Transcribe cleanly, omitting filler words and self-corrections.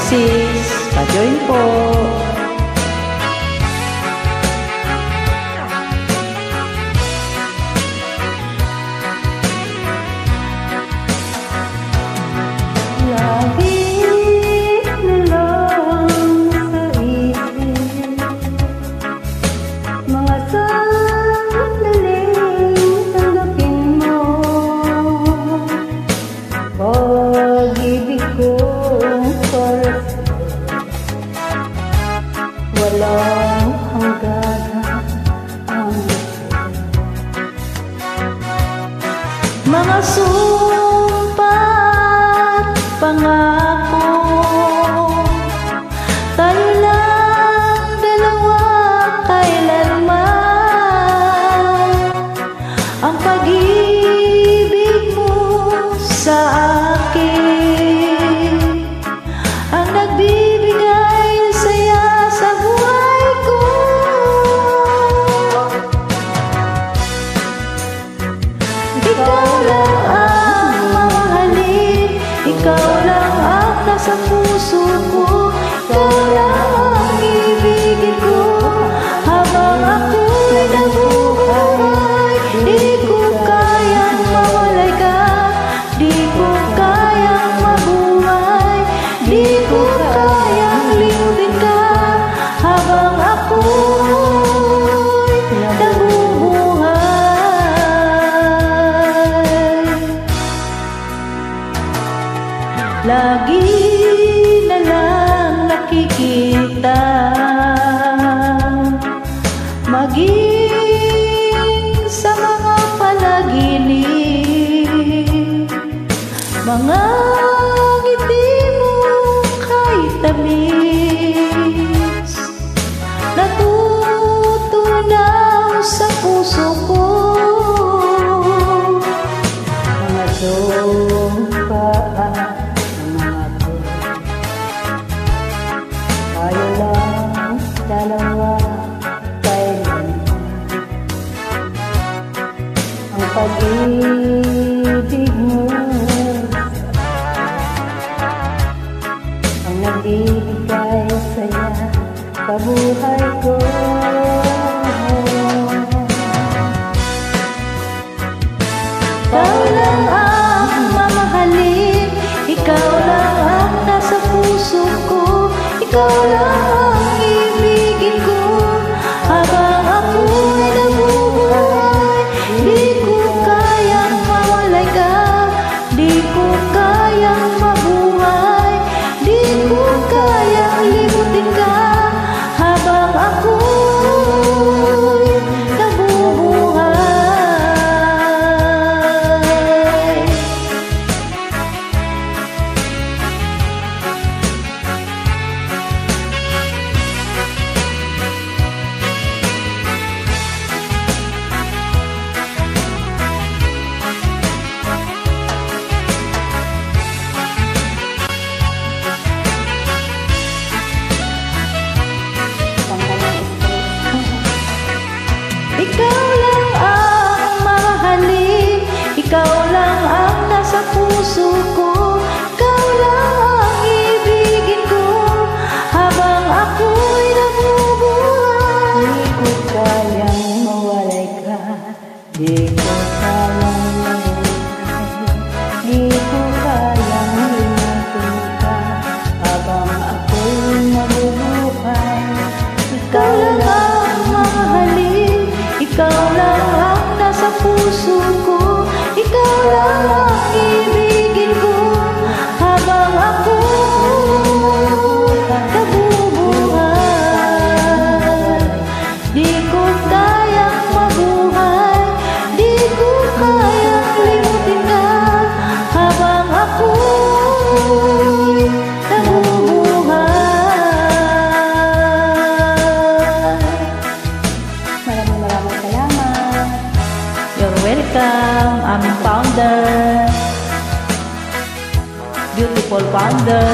Sis, pa-join po. Walang hanggan ang mga sumpah at pangako, tayo lang dalawa kailanman. Ang pag-ibig mo sa akin ang nagbibigay ng saya sa buhay ko. Ikaw lang ang mamahalin, ikaw lang ang nasa puso ko, ikaw lang ang ibigin ko habang ako'y nabubuhay. Di ko kayang mawalay ka, di ko kayang mabuhay, di ko kayang limutin ka habang ako'y nabubuhay. Lagi na lang nakikita, maging sa mga panaginip, mga ngiti mo kahit tamis, natutunaw sa puso ko. mga sumpah tayo lang dalawa kailanman. Ang pag-ibig mo ang nagbibigay saya sa buhay ko. Ikaw lang ang mamahalin, ikaw lang ang nasa puso ko, ikaw lang ang ibigin ko habang ako'y nabubuhay. Di ko kayang mawalay ka, di ko kayang mabuhay, di ko kayang limutin ka habang ako'y nabubuhay. Ikaw lang ang mamahalin, ikaw lang ang nasa puso ko, ikaw lang ang ibigin ko habang ako'y nabubuhay. Di ko kayang mawalay ka, di ko kayang mabuhay, di ko kayang limutin ka habang ako'y nabubuhay. Ikaw lang ang mamahalin, ikaw lang ang nasa puso ko, ikaw lang ang ibigin ko habang ako'y nabubuhay. Di ko kayang mabuhay, di ko kayang limutin ka habang ako'y nabubuhay. Maraming salamat. You're welcome, aming founder, beautiful founder.